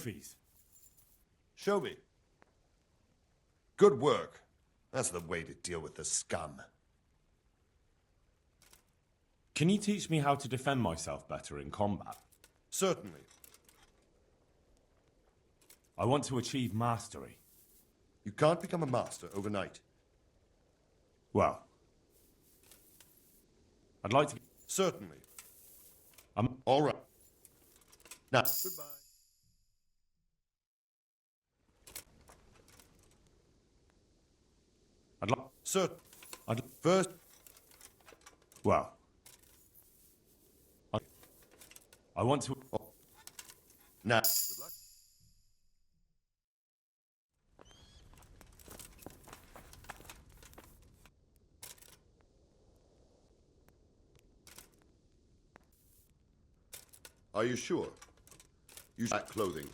trophies. Show me. Good work. That's the way to deal with the scum. Can you teach me how to defend myself better in combat? Certainly. I want to achieve mastery. You can't become a master overnight. Well, I'd like to... Certainly. I'm... All right. Now, goodbye. I'd like... Sir, I'd... first... Well... I want to... Oh. Now, good luck. Are you sure? Use that clothing.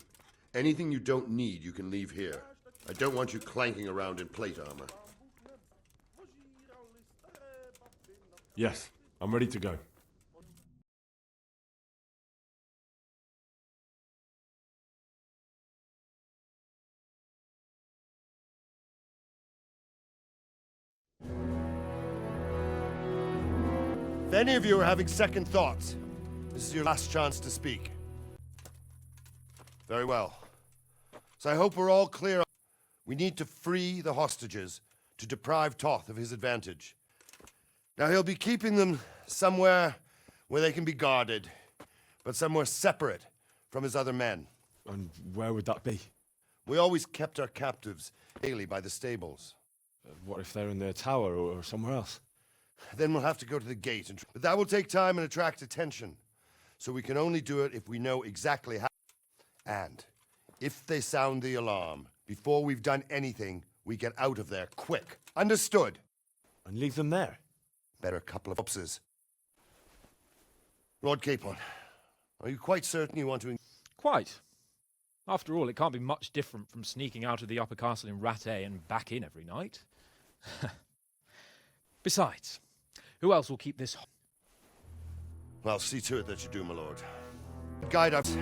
Anything you don't need, you can leave here. I don't want you clanking around in plate armor. Yes, I'm ready to go. If any of you are having second thoughts, this is your last chance to speak. Very well. So I hope we're all clear. We need to free the hostages to deprive Toth of his advantage. Now he'll be keeping them somewhere where they can be guarded, but somewhere separate from his other men. And where would that be? We always kept our captives daily by the stables. What if they're in their tower or somewhere else? Then we'll have to go to the gate, but that will take time and attract attention. So we can only do it if we know exactly how. And if they sound the alarm, before we've done anything, we get out of there quick. Understood? And leave them there? Better a couple of corpses. Lord Capon, are you quite certain you want to... Quite. After all, it can't be much different from sneaking out of the upper castle in Rattay and back in every night. Besides, who else will keep this... Well, see to it that you do, my lord. Guide us.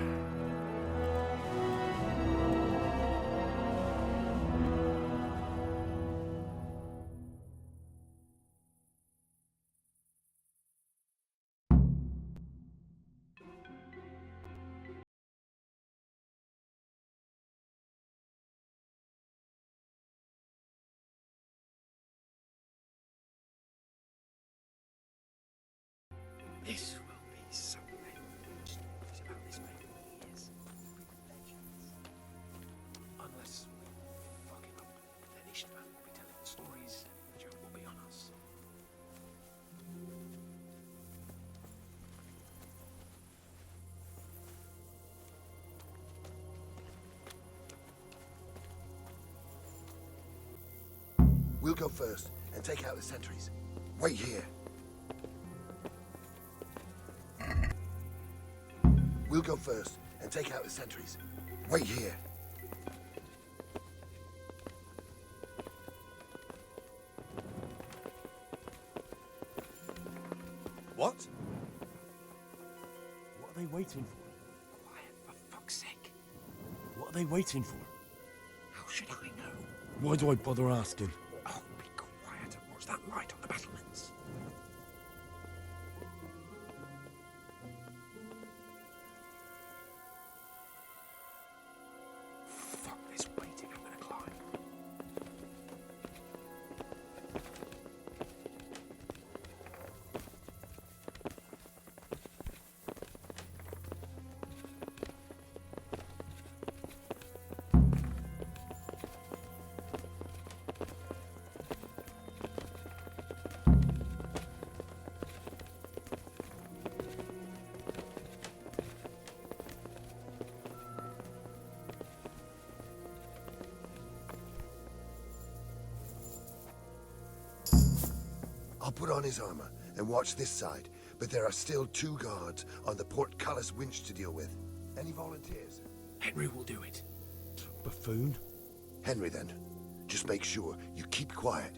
This will be something. Stories about this for years. Legends. Unless we fuck it up, then Ishvan will be telling the stories. The joke will be on us. We'll go first and take out the sentries. Wait here. We'll go first and take out the sentries. Wait here. What? What are they waiting for? Quiet, for fuck's sake. What are they waiting for? How should I know? Why do I bother asking? Oh, be quiet and watch that light on the battlements. Fuck this waiting, I'm gonna climb. I'll put on his armor and watch this side, but there are still 2 guards on the portcullis winch to deal with. Any volunteers? Henry will do it. Buffoon? Henry, then. Just make sure you keep quiet.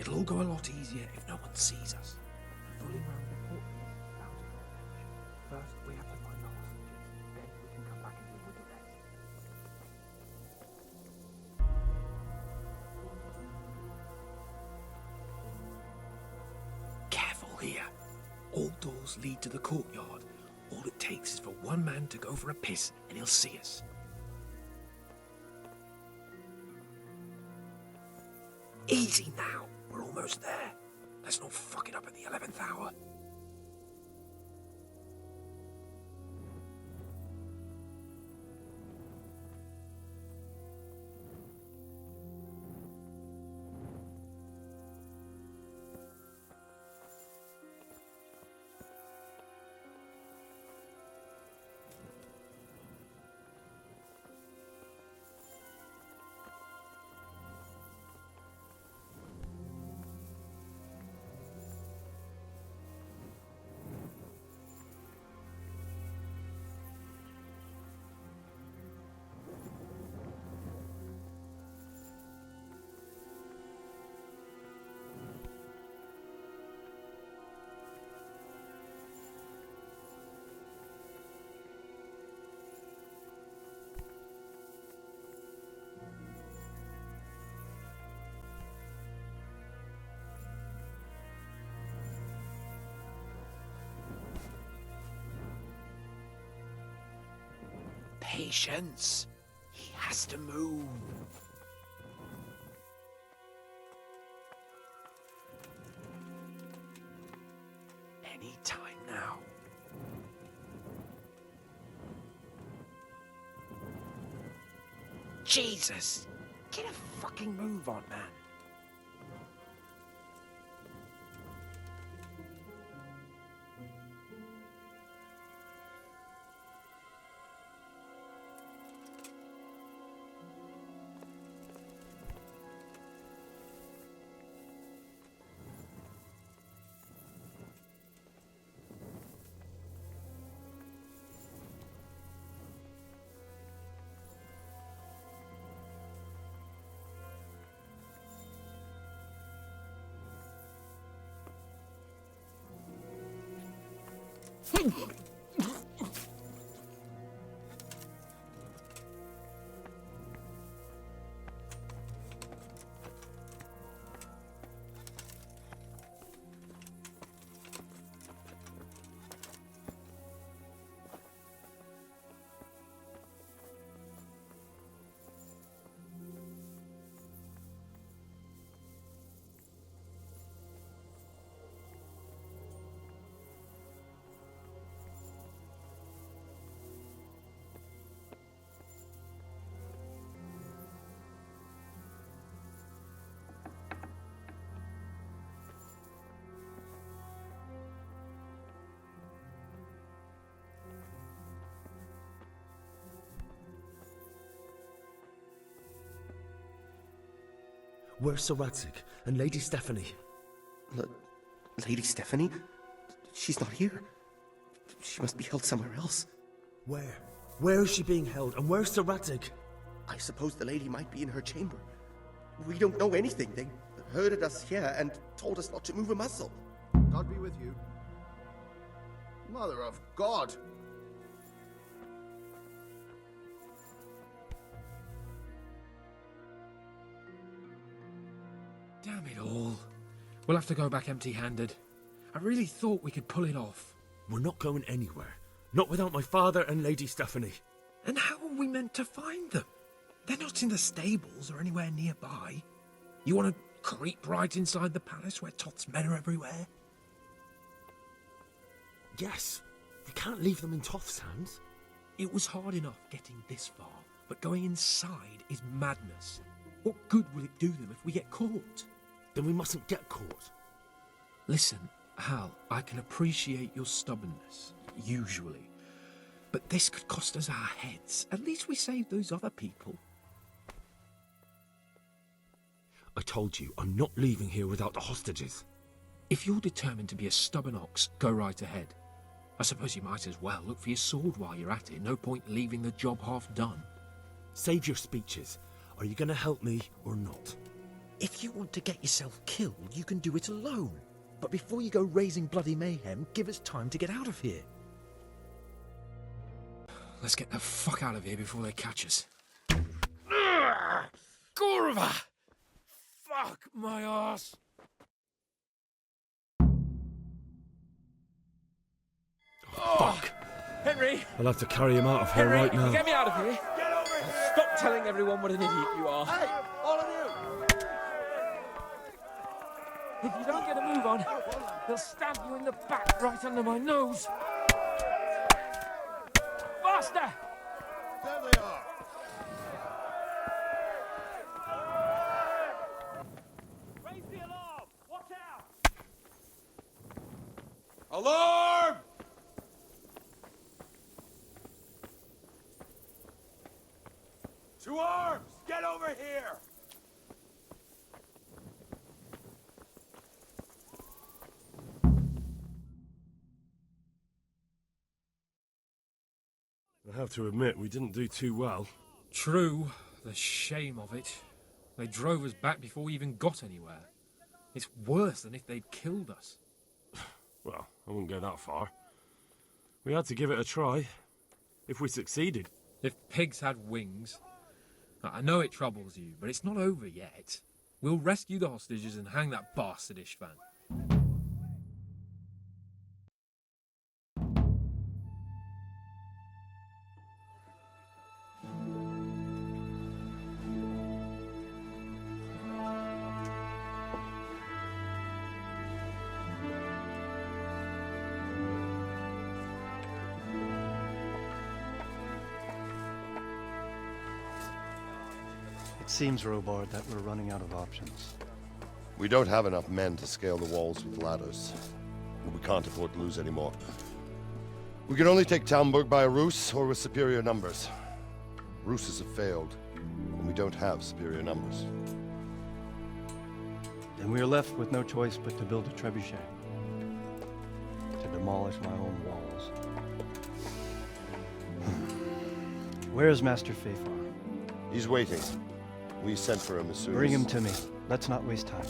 It'll all go a lot easier if no one sees us. Fooling around the port is bountiful attention. First, we have to find the hostages. Then we can come back and deal with the rest. Careful here. All doors lead to the courtyard. All it takes is for one man to go for a piss and he'll see us. Easy now. We're almost there. Let's not fuck it up at the 11th hour. Patience. He has to move. Any time now. Jesus! Get a fucking move on, man. Where's Sir Radzig and Lady Stephanie? Lady Stephanie? She's not here. She must be held somewhere else. Where? Where is she being held? And where's Sir Radzig? I suppose the lady might be in her chamber. We don't know anything. They herded us here and told us not to move a muscle. God be with you. Mother of God! Damn it all. We'll have to go back empty-handed. I really thought we could pull it off. We're not going anywhere. Not without my father and Lady Stephanie. And how are we meant to find them? They're not in the stables or anywhere nearby. You want to creep right inside the palace where Toth's men are everywhere? Yes. We can't leave them in Toth's hands. It was hard enough getting this far, but going inside is madness. What good will it do them if we get caught? Then we mustn't get caught. Listen, Hal, I can appreciate your stubbornness, usually. But this could cost us our heads. At least we saved those other people. I told you, I'm not leaving here without the hostages. If you're determined to be a stubborn ox, go right ahead. I suppose you might as well look for your sword while you're at it. No point leaving the job half done. Save your speeches. Are you going to help me or not? If you want to get yourself killed, you can do it alone. But before you go raising bloody mayhem, give us time to get out of here. Let's get the fuck out of here before they catch us. Gorva! Fuck my ass! Fuck! Henry! I'll have to carry him out of here Henry, right now. get me out of here! Stop telling everyone what an idiot you are. Hey, all of you! If you don't get a move on, they'll stab you in the back right under my nose. Faster! There they are! Raise the alarm! Watch out! Alarm! To arms! Get over here! I have to admit, we didn't do too well. True, the shame of it. They drove us back before we even got anywhere. It's worse than if they'd killed us. Well, I wouldn't go that far. We had to give it a try. If we succeeded. If pigs had wings... I know it troubles you, but it's not over yet. We'll rescue the hostages and hang that bastard Ishvan. It seems, Robard, that we're running out of options. We don't have enough men to scale the walls with ladders. We can't afford to lose any more. We can only take Talmberg by a ruse or with superior numbers. Ruses have failed, and we don't have superior numbers. Then we are left with no choice but to build a trebuchet. To demolish my own walls. Where's Master Fafar? He's waiting. We sent for him as soon Bring as... him to me. Let's not waste time.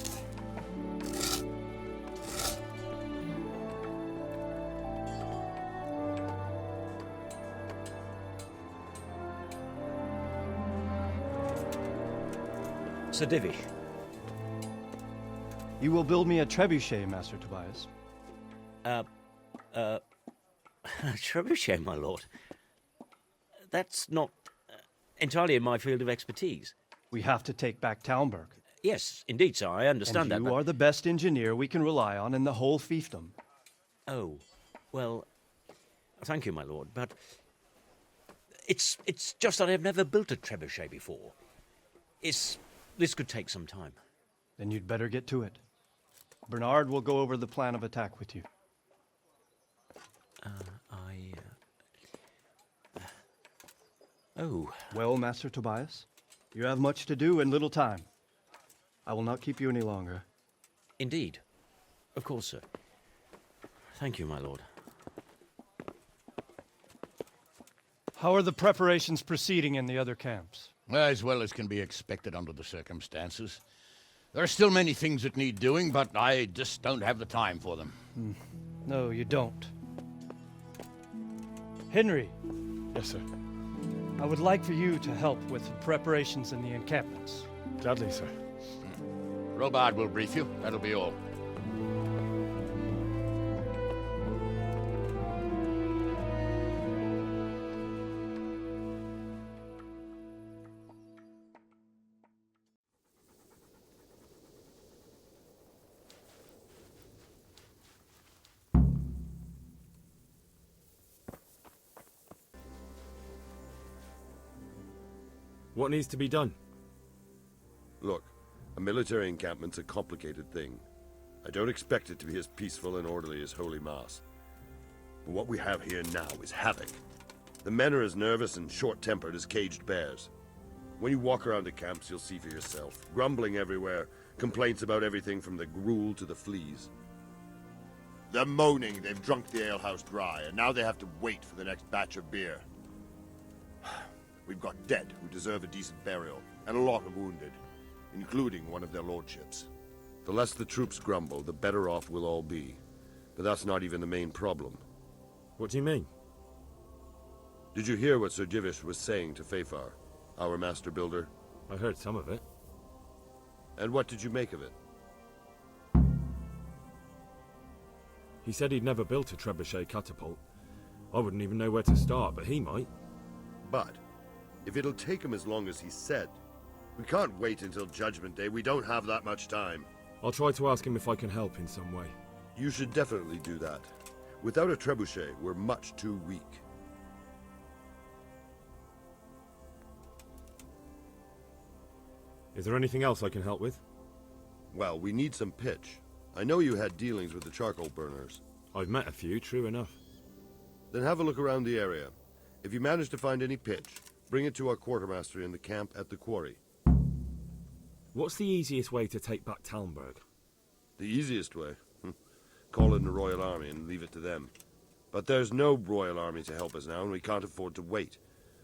Sir Divish. You will build me a trebuchet, Master Tobias. Trebuchet, my lord. That's not entirely in my field of expertise. We have to take back Talmberg. Yes, indeed, sir, I understand that, You but... are the best engineer we can rely on in the whole fiefdom. Oh, well, thank you, my lord, but... It's just that I've never built a trebuchet before. This could take some time. Then you'd better get to it. Bernard will go over the plan of attack with you. Oh. Well, Master Tobias, you have much to do and little time. I will not keep you any longer. Indeed. Of course, sir. Thank you, my lord. How are the preparations proceeding in the other camps? As well as can be expected under the circumstances. There are still many things that need doing, but I just don't have the time for them. No, you don't. Henry. Yes, sir. I would like for you to help with the preparations in the encampments. Gladly, sir. Robard will brief you. That'll be all. What needs to be done? Look, a military encampment's a complicated thing. I don't expect it to be as peaceful and orderly as Holy Mass. But what we have here now is havoc. The men are as nervous and short-tempered as caged bears. When you walk around the camps, you'll see for yourself. Grumbling everywhere, complaints about everything from the gruel to the fleas. They're moaning they've drunk the alehouse dry, and now they have to wait for the next batch of beer. We've got dead who deserve a decent burial, and a lot of wounded. including one of their lordships. The less the troops grumble, the better off we'll all be. But that's not even the main problem. What do you mean? Did you hear what Sir Divish was saying to Fafar, our master builder? I heard some of it. And what did you make of it? He said he'd never built a trebuchet catapult. I wouldn't even know where to start, but he might. But, if it'll take him as long as he said, we can't wait until Judgment Day. We don't have that much time. I'll try to ask him if I can help in some way. You should definitely do that. Without a trebuchet, we're much too weak. Is there anything else I can help with? Well, we need some pitch. I know you had dealings with the charcoal burners. I've met a few, true enough. Then have a look around the area. If you manage to find any pitch, bring it to our quartermaster in the camp at the quarry. What's the easiest way to take back Talmberg? The easiest way? Call in the Royal Army and leave it to them. But there's no Royal Army to help us now, and we can't afford to wait.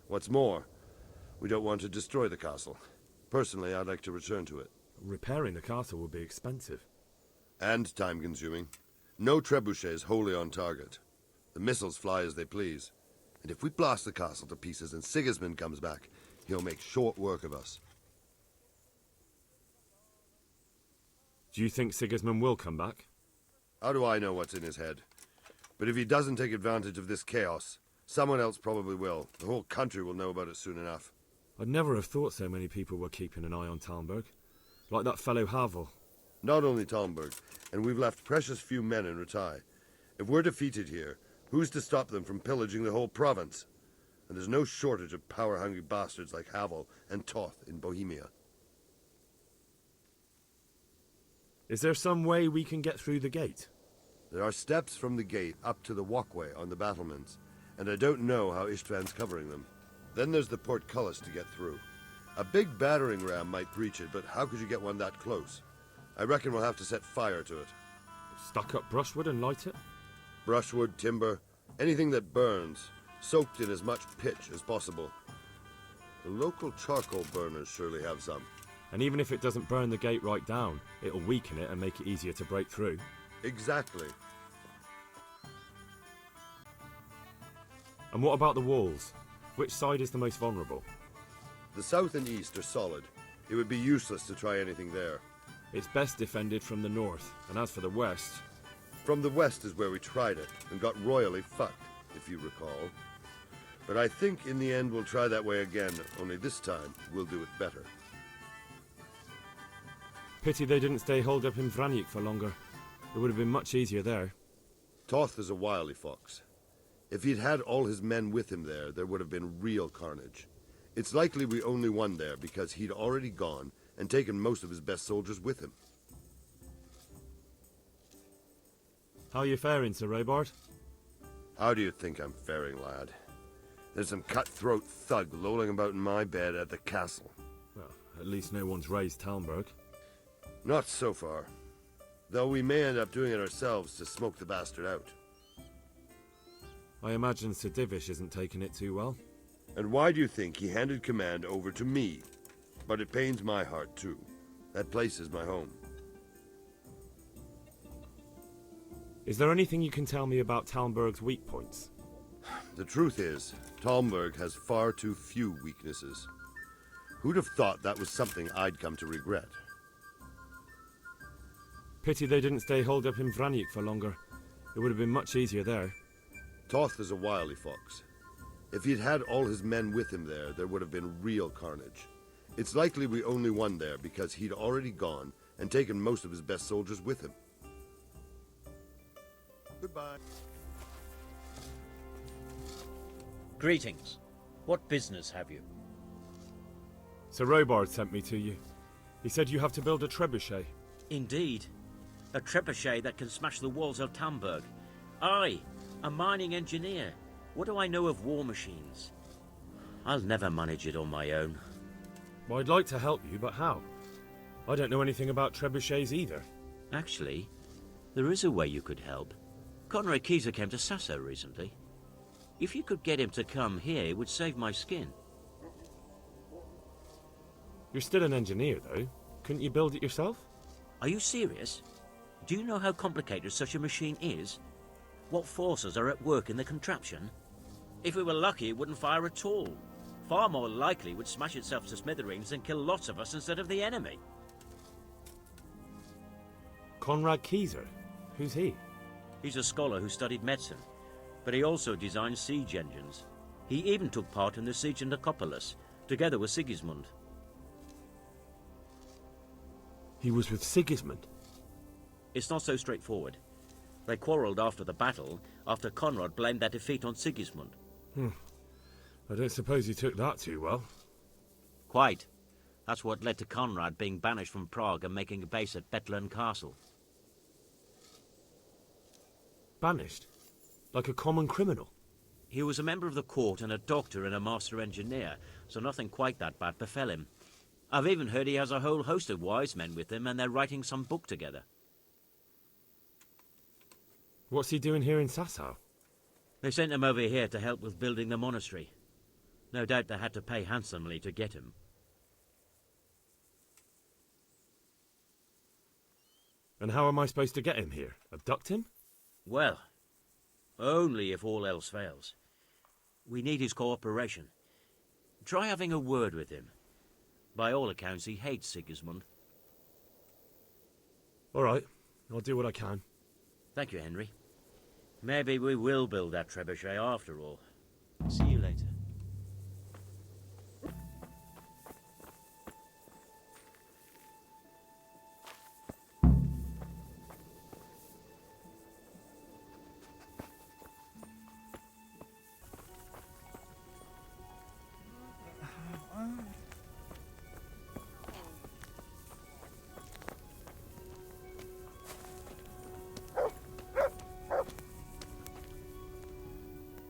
What's more, we don't want to destroy the castle. Personally, I'd like to return to it. Repairing the castle would be expensive. And time-consuming. No trebuchet is wholly on target. The missiles fly as they please. And if we blast the castle to pieces and Sigismund comes back, he'll make short work of us. Do you think Sigismund will come back? How do I know what's in his head? But if he doesn't take advantage of this chaos, someone else probably will. The whole country will know about it soon enough. I'd never have thought so many people were keeping an eye on Talmberg. Like that fellow Havel. Not only Talmberg, and we've left precious few men in Ratai. If we're defeated here, who's to stop them from pillaging the whole province? And there's no shortage of power-hungry bastards like Havel and Toth in Bohemia. Is there some way we can get through the gate? There are steps from the gate up to the walkway on the battlements, and I don't know how Istvan's covering them. Then there's the portcullis to get through. A big battering ram might breach it, but how could you get one that close? I reckon we'll have to set fire to it. Stuck up brushwood and light it? Brushwood, timber, anything that burns, soaked in as much pitch as possible. The local charcoal burners surely have some. And even if it doesn't burn the gate right down, it'll weaken it and make it easier to break through. Exactly. And what about the walls? Which side is the most vulnerable? The south and east are solid. It would be useless to try anything there. It's best defended from the north, and as for the west... From the west is where we tried it, and got royally fucked, if you recall. But I think in the end we'll try that way again, only this time we'll do it better. Pity they didn't stay holed up in Vranic for longer. It would have been much easier there. Toth is a wily fox. If he'd had all his men with him there would have been real carnage. It's likely we only won there because he'd already gone and taken most of his best soldiers with him. How are you faring, Sir Robard? How do you think I'm faring, lad? There's some cutthroat thug lolling about in my bed at the castle. Well, at least no one's raised Talmberg. Not so far. Though we may end up doing it ourselves to smoke the bastard out. I imagine Sir Divish isn't taking it too well. And why do you think he handed command over to me? But it pains my heart, too. That place is my home. Is there anything you can tell me about Talmberg's weak points? The truth is, Talmberg has far too few weaknesses. Who'd have thought that was something I'd come to regret? Pity they didn't stay holed up in Vranic for longer. It would have been much easier there. Toth is a wily fox. If he'd had all his men with him there would have been real carnage. It's likely we only won there because he'd already gone and taken most of his best soldiers with him. Goodbye. Greetings. What business have you? Sir Robard sent me to you. He said you have to build a trebuchet. Indeed. A trebuchet that can smash the walls of Talmberg. I, a mining engineer. What do I know of war machines? I'll never manage it on my own. Well, I'd like to help you, but how? I don't know anything about trebuchets either. Actually, there is a way you could help. Conrad Keyser came to Sasso recently. If you could get him to come here, it would save my skin. You're still an engineer, though. Couldn't you build it yourself? Are you serious? Do you know how complicated such a machine is? What forces are at work in the contraption? If we were lucky, it wouldn't fire at all. Far more likely, it would smash itself to smithereens and kill lots of us instead of the enemy. Conrad Keyser? Who's he? He's a scholar who studied medicine, but he also designed siege engines. He even took part in the siege of Nicopolis, together with Sigismund. He was with Sigismund? It's not so straightforward. They quarrelled after the battle, after Conrad blamed their defeat on Sigismund. I don't suppose he took that too well. Quite. That's what led to Conrad being banished from Prague and making a base at Bethlen Castle. Banished? Like a common criminal? He was a member of the court and a doctor and a master engineer, so nothing quite that bad befell him. I've even heard he has a whole host of wise men with him, and they're writing some book together. What's he doing here in Sasau? They sent him over here to help with building the monastery. No doubt they had to pay handsomely to get him. And how am I supposed to get him here? Abduct him? Well, only if all else fails. We need his cooperation. Try having a word with him. By all accounts, he hates Sigismund. All right, I'll do what I can. Thank you, Henry. Maybe we will build that trebuchet after all. See you later.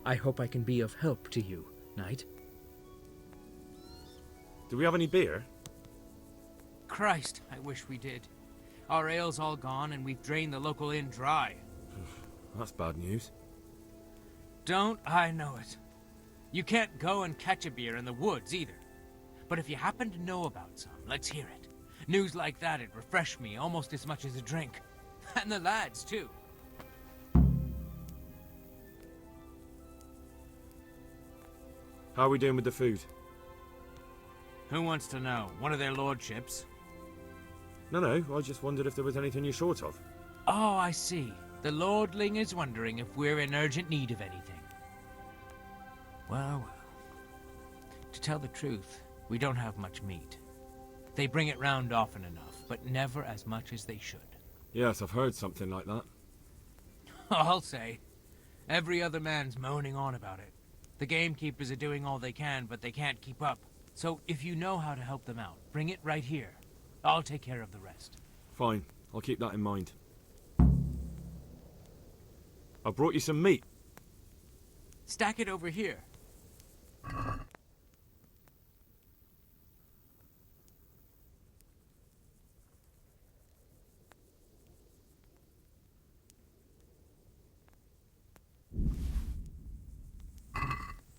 I hope I can be of help to you, Knight. Do we have any beer? Christ, I wish we did. Our ale's all gone and we've drained the local inn dry. That's bad news. Don't I know it? You can't go and catch a beer in the woods either. But if you happen to know about some, let's hear it. News like that'd refresh me almost as much as a drink. And the lads, too. How are we doing with the food? Who wants to know? One of their lordships? No, I just wondered if there was anything you're short of. Oh, I see. The lordling is wondering if we're in urgent need of anything. Well, to tell the truth, we don't have much meat. They bring it round often enough, but never as much as they should. Yes, I've heard something like that. I'll say. Every other man's moaning on about it. The gamekeepers are doing all they can, but they can't keep up. So if you know how to help them out, bring it right here. I'll take care of the rest. Fine, I'll keep that in mind. I brought you some meat. Stack it over here.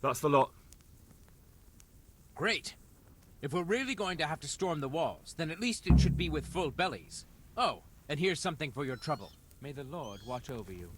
That's the lot. Great. If we're really going to have to storm the walls, then at least it should be with full bellies. Oh, and here's something for your trouble. May the Lord watch over you.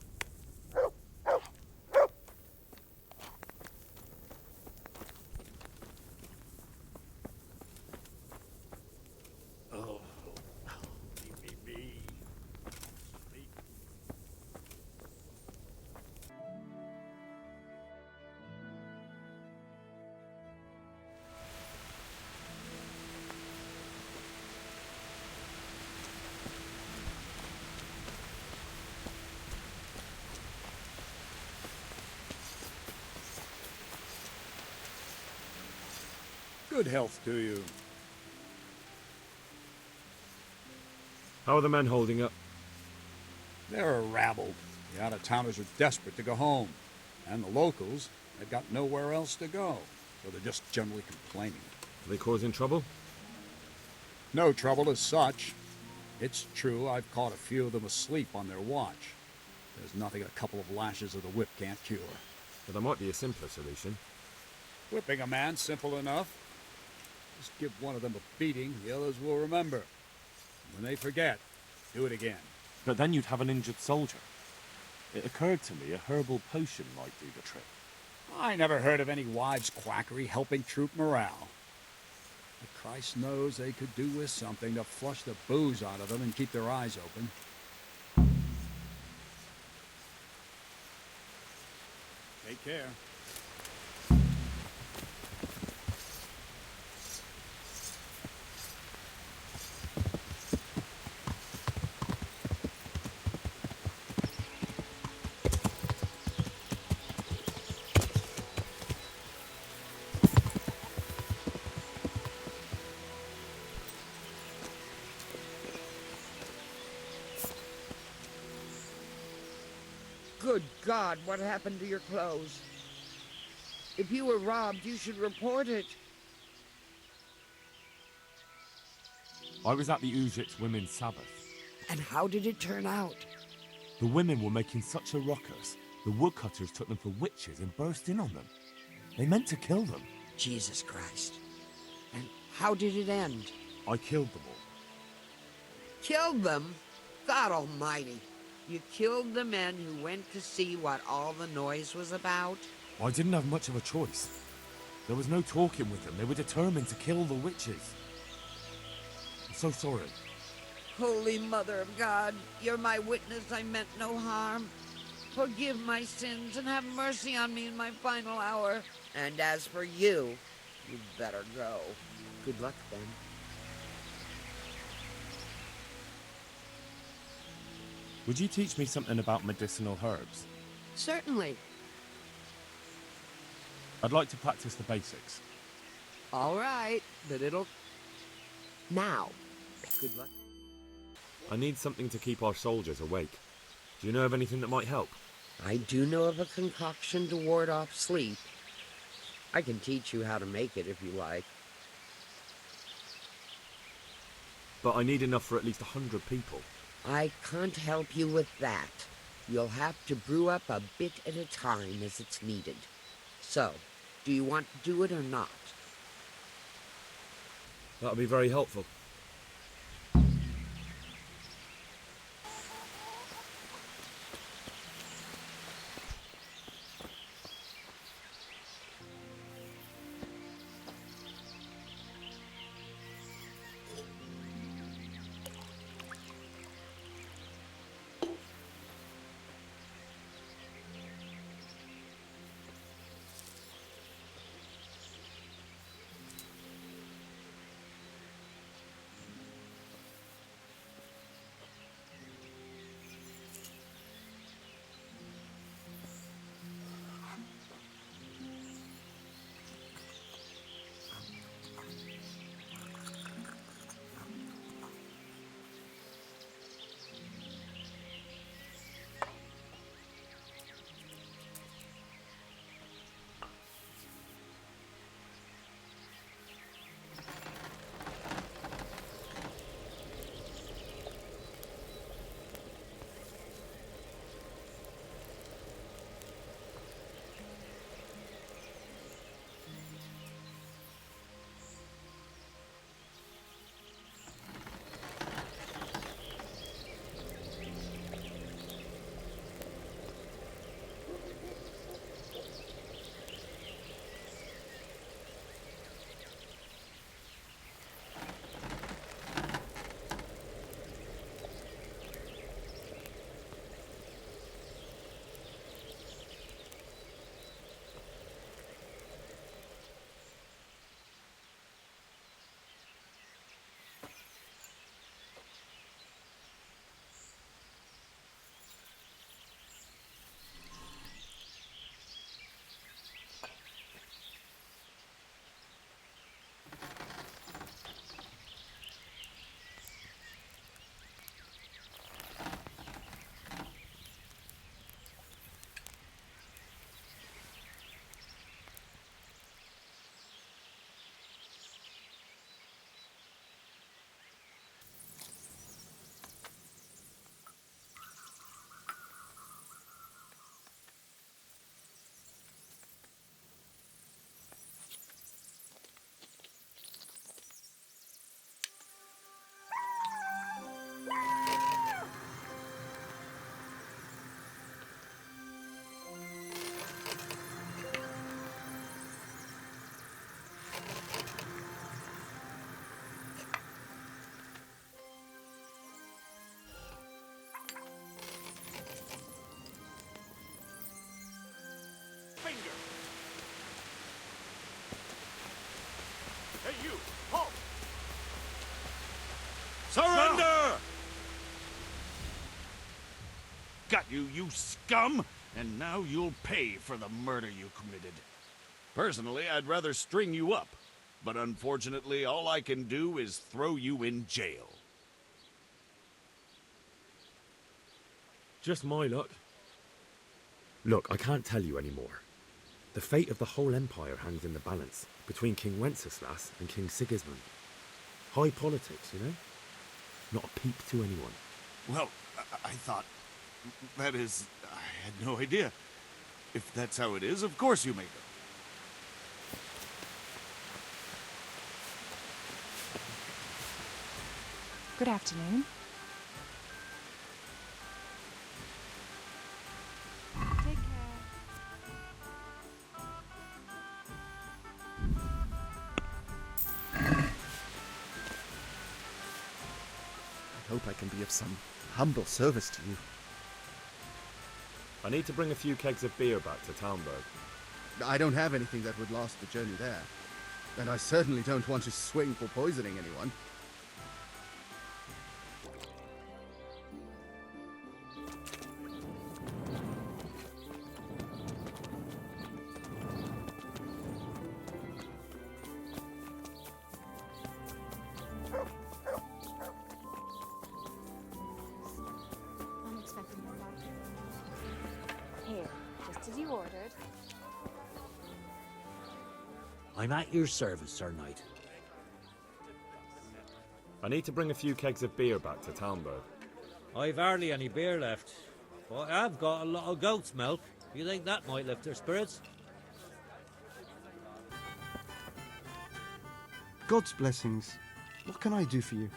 Good health to you. How are the men holding up? They're a rabble. The out-of-towners are desperate to go home. And the locals, they've got nowhere else to go. So they're just generally complaining. Are they causing trouble? No trouble as such. It's true I've caught a few of them asleep on their watch. There's nothing a couple of lashes of the whip can't cure. But there might be a simpler solution. Whipping a man, simple enough. Just give one of them a beating, the others will remember. When they forget, do it again. But then you'd have an injured soldier. It occurred to me a herbal potion might do the trick. I never heard of any wives' quackery helping troop morale. But Christ knows they could do with something to flush the booze out of them and keep their eyes open. Take care. Good God, what happened to your clothes? If you were robbed, you should report it. I was at the Ujit's Women's Sabbath. And how did it turn out? The women were making such a ruckus, the woodcutters took them for witches and burst in on them. They meant to kill them. Jesus Christ. And how did it end? I killed them all. Killed them? God Almighty. You killed the men who went to see what all the noise was about? I didn't have much of a choice. There was no talking with them. They were determined to kill the witches. I'm so sorry. Holy Mother of God, you're my witness I meant no harm. Forgive my sins and have mercy on me in my final hour. And as for you, you'd better go. Good luck, then. Would you teach me something about medicinal herbs? Certainly. I'd like to practice the basics. All right, but it'll... Now. Good luck. I need something to keep our soldiers awake. Do you know of anything that might help? I do know of a concoction to ward off sleep. I can teach you how to make it if you like. But I need enough for at least 100 people. I can't help you with that. You'll have to brew up a bit at a time as it's needed. So, do you want to do it or not? That'll be very helpful. got you, you scum! And now you'll pay for the murder you committed. Personally, I'd rather string you up. But unfortunately, all I can do is throw you in jail. Just my luck. Look, I can't tell you anymore. The fate of the whole empire hangs in the balance between King Wenceslas and King Sigismund. High politics, you know? Not a peep to anyone. Well, I thought... That is, I had no idea. If that's how it is, of course you may go. Good afternoon. Take care. I hope I can be of some humble service to you. I need to bring a few kegs of beer back to Talmberg. I don't have anything that would last the journey there. And I certainly don't want to swing for poisoning anyone. I'm expecting your luck. Here, just as you ordered. I'm at your service, Sir Knight. I need to bring a few kegs of beer back to Talmberg. I've hardly any beer left, but I have got a lot of goat's milk. You think that might lift their spirits? God's blessings. What can I do for you?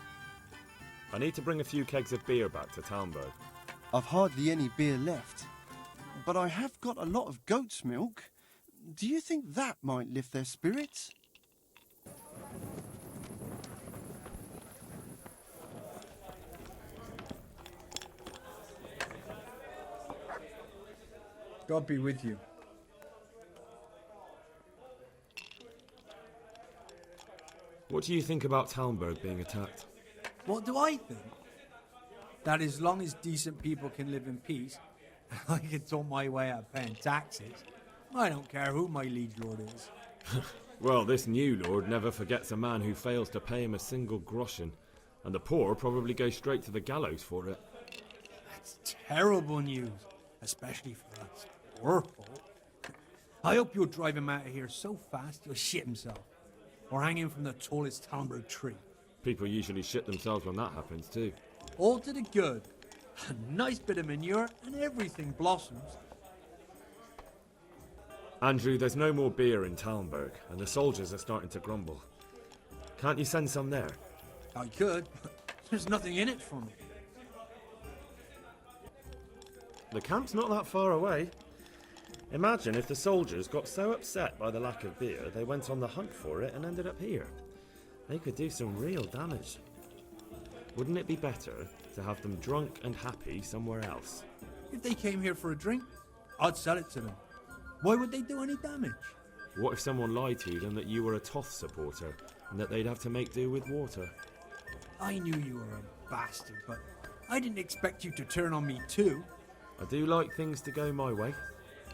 I need to bring a few kegs of beer back to Talmberg. I've hardly any beer left, but I have got a lot of goat's milk. Do you think that might lift their spirits? God be with you. What do you think about Talmberg being attacked? What do I think? That as long as decent people can live in peace, and I can talk my way out of paying taxes, I don't care who my liege lord is. Well, this new lord never forgets a man who fails to pay him a single groschen, and the poor probably go straight to the gallows for it. That's terrible news, especially for us poor folk. I hope you'll drive him out of here so fast he'll shit himself, or hang him from the tallest Talmberg tree. People usually shit themselves when that happens too. All to the good. A nice bit of manure and everything blossoms. Andrew, there's no more beer in Talmberg, and the soldiers are starting to grumble. Can't you send some there? I could, but there's nothing in it for me. The camp's not that far away. Imagine if the soldiers got so upset by the lack of beer, they went on the hunt for it and ended up here. They could do some real damage. Wouldn't it be better to have them drunk and happy somewhere else? If they came here for a drink, I'd sell it to them. Why would they do any damage? What if someone lied to them that you were a Toth supporter and that they'd have to make do with water? I knew you were a bastard, but I didn't expect you to turn on me too. I do like things to go my way.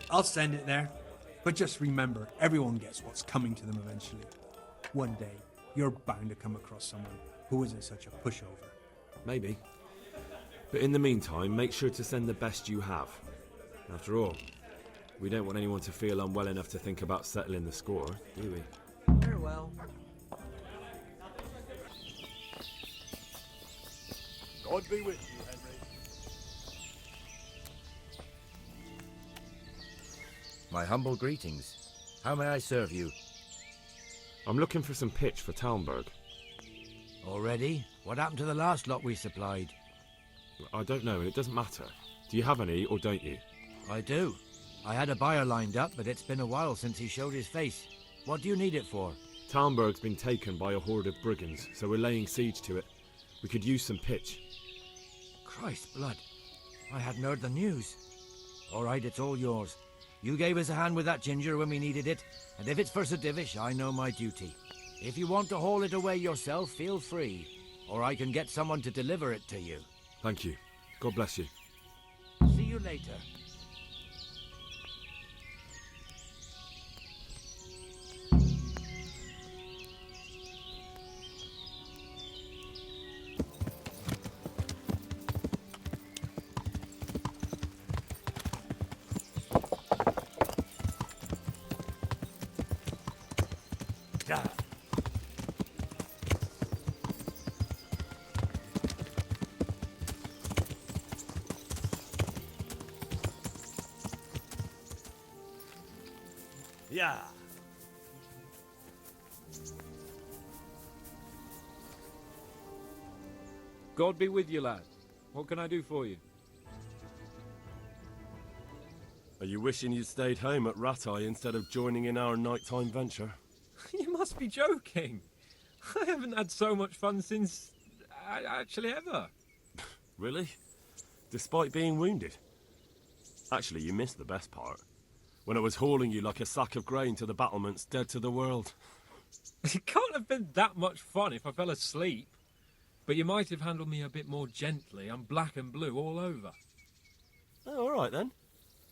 I'll send it there. But just remember, everyone gets what's coming to them eventually. One day, you're bound to come across someone who isn't such a pushover. Maybe. But in the meantime, make sure to send the best you have. After all, we don't want anyone to feel unwell enough to think about settling the score, do we? Farewell. God be with you, Henry. My humble greetings. How may I serve you? I'm looking for some pitch for Talmberg. Already? What happened to the last lot we supplied? I don't know, and it doesn't matter. Do you have any, or don't you? I do. I had a buyer lined up, but it's been a while since he showed his face. What do you need it for? Talmberg's been taken by a horde of brigands, so we're laying siege to it. We could use some pitch. Christ blood. I hadn't heard the news. All right, it's all yours. You gave us a hand with that ginger when we needed it, and if it's for Sir Divish, I know my duty. If you want to haul it away yourself, feel free, or I can get someone to deliver it to you. Thank you. God bless you. See you later. Yeah. Yeah. God be with you, lad. What can I do for you? Are you wishing you'd stayed home at Ratai instead of joining in our nighttime venture? You must be joking. I haven't had so much fun since... actually ever. Really? Despite being wounded? Actually, you missed the best part. When I was hauling you like a sack of grain to the battlements, dead to the world. It can't have been that much fun if I fell asleep. But you might have handled me a bit more gently. I'm black and blue all over. Oh, all right then.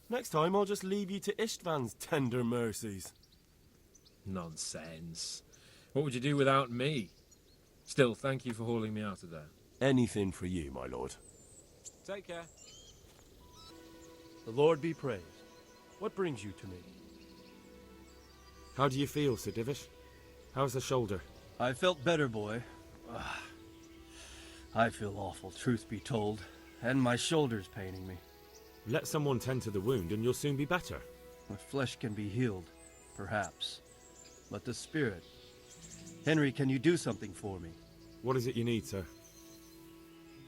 Next time I'll just leave you to Istvan's tender mercies. Nonsense. What would you do without me? Still, thank you for hauling me out of there. Anything for you, my lord. Take care. The Lord be praised. What brings you to me? How do you feel, Sir Divish? How's the shoulder? I felt better, boy. I feel awful, truth be told, and my shoulder's paining me. Let someone tend to the wound and you'll soon be better. The flesh can be healed, perhaps, but the spirit... Henry, can you do something for me? What is it you need, sir?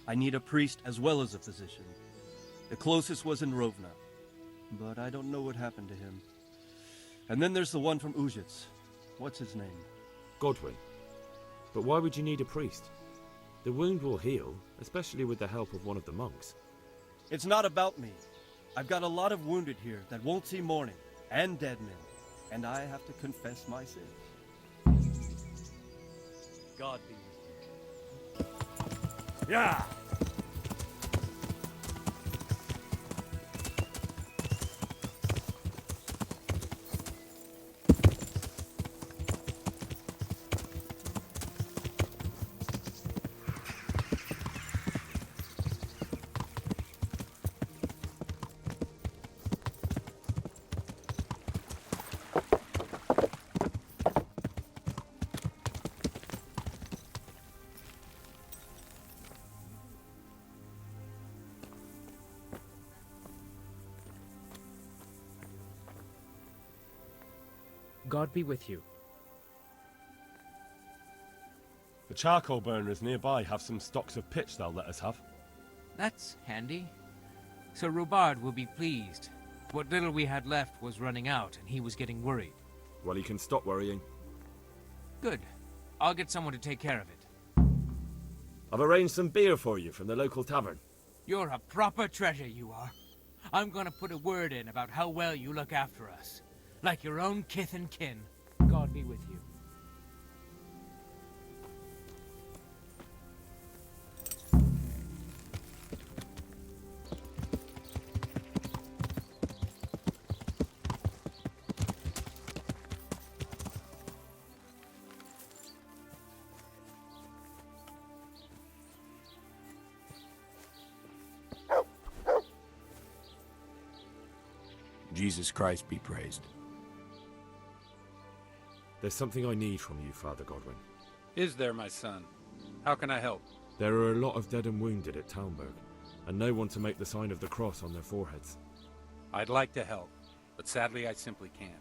I need a priest as well as a physician. The closest was in Rovna, but I don't know what happened to him. And then there's the one from Ujits. What's his name? Godwin. But why would you need a priest? The wound will heal, especially with the help of one of the monks. It's not about me. I've got a lot of wounded here that won't see morning, and dead men, and I have to confess my sins. God be with you. Yeah! God be with you. The charcoal burners nearby have some stocks of pitch they'll let us have. That's handy. Sir Robard will be pleased. What little we had left was running out, and he was getting worried. Well, he can stop worrying. Good. I'll get someone to take care of it. I've arranged some beer for you from the local tavern. You're a proper treasure, you are. I'm gonna put a word in about how well you look after us. Like your own kith and kin. God be with you. Jesus Christ be praised. There's something I need from you, Father Godwin. Is there, my son? How can I help? There are a lot of dead and wounded at Talmberg, and no one to make the sign of the cross on their foreheads. I'd like to help, but sadly I simply can't.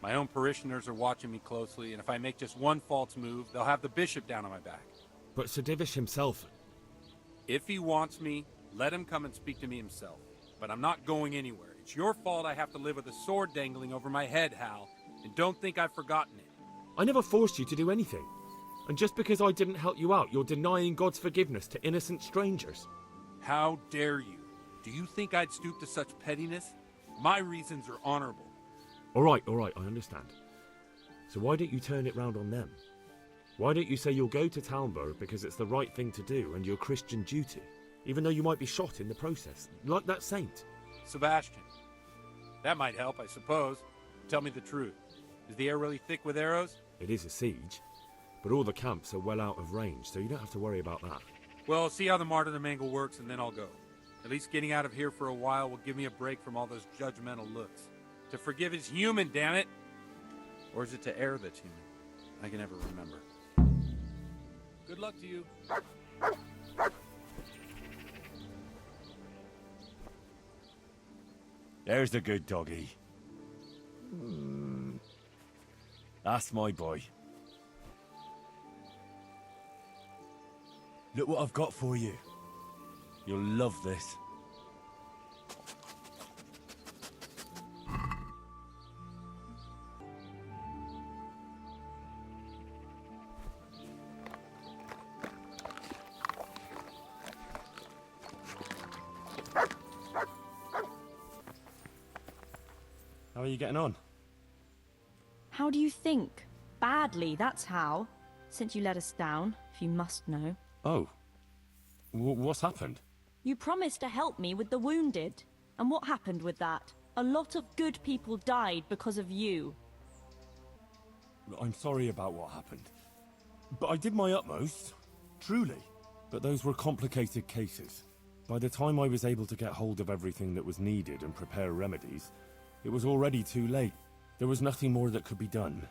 My own parishioners are watching me closely, and if I make just one false move, they'll have the bishop down on my back. But Sir Divish himself... If he wants me, let him come and speak to me himself. But I'm not going anywhere. It's your fault I have to live with a sword dangling over my head, Hal, and don't think I've forgotten it. I never forced you to do anything. And just because I didn't help you out, you're denying God's forgiveness to innocent strangers. How dare you? Do you think I'd stoop to such pettiness? My reasons are honorable. All right, I understand. So why don't you turn it round on them? Why don't you say you'll go to Talmberg because it's the right thing to do and your Christian duty, even though you might be shot in the process, like that saint? Sebastian. That might help, I suppose. Tell me the truth. Is the air really thick with arrows? It is a siege, but all the camps are well out of range, so you don't have to worry about that. Well, see how the martyrdom angle works, and then I'll go. At least getting out of here for a while will give me a break from all those judgmental looks. To forgive is human, damn it! Or is it to err that's human? I can never remember. Good luck to you. There's the good doggy. That's my boy. Look what I've got for you. You'll love this. How are you getting on? How do you think? Badly, that's how. Since you let us down, if you must know. Oh. What's happened? You promised to help me with the wounded. And what happened with that? A lot of good people died because of you. I'm sorry about what happened. But I did my utmost. Truly. But those were complicated cases. By the time I was able to get hold of everything that was needed and prepare remedies, it was already too late. There was nothing more that could be done.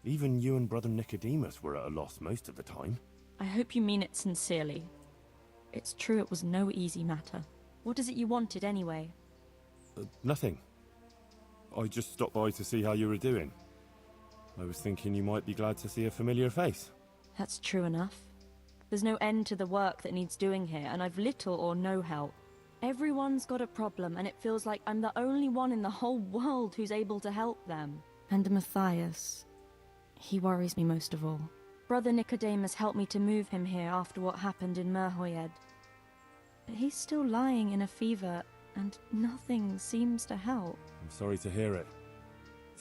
Even you and Brother Nicodemus were at a loss most of the time. I hope you mean it sincerely. It's true it was no easy matter. What is it you wanted anyway? Nothing. I just stopped by to see how you were doing. I was thinking you might be glad to see a familiar face. That's true enough. There's no end to the work that needs doing here, and I've little or no help. Everyone's got a problem, and it feels like I'm the only one in the whole world who's able to help them. And Matthias, he worries me most of all. Brother Nicodemus helped me to move him here after what happened in Merhoyed. But he's still lying in a fever, and nothing seems to help. I'm sorry to hear it.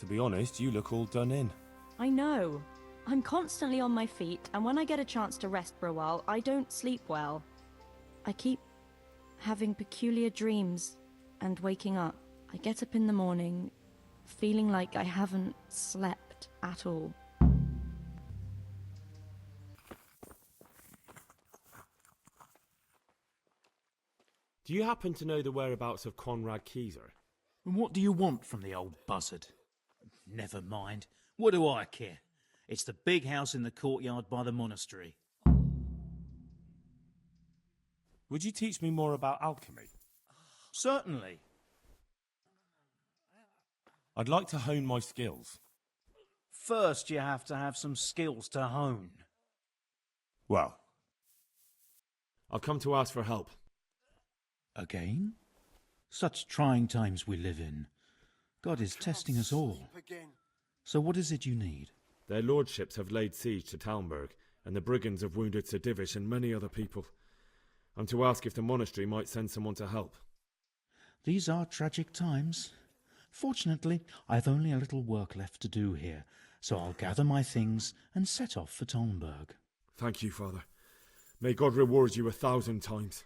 To be honest, you look all done in. I know. I'm constantly on my feet, and when I get a chance to rest for a while, I don't sleep well. I keep having peculiar dreams and waking up. I get up in the morning feeling like I haven't slept at all. Do you happen to know the whereabouts of Conrad Keyser? And what do you want from the old buzzard? Never mind. What do I care? It's the big house in the courtyard by the monastery. Would you teach me more about alchemy? Certainly. I'd like to hone my skills. First, you have to have some skills to hone. Well, I've come to ask for help. Again? Such trying times we live in. God is testing us all. So what is it you need? Their lordships have laid siege to Talmberg, and the brigands have wounded Sir Divish and many other people. I'm to ask if the monastery might send someone to help. These are tragic times. Fortunately, I've only a little work left to do here, so I'll gather my things and set off for Talmberg. Thank you, Father. May God reward you 1,000 times.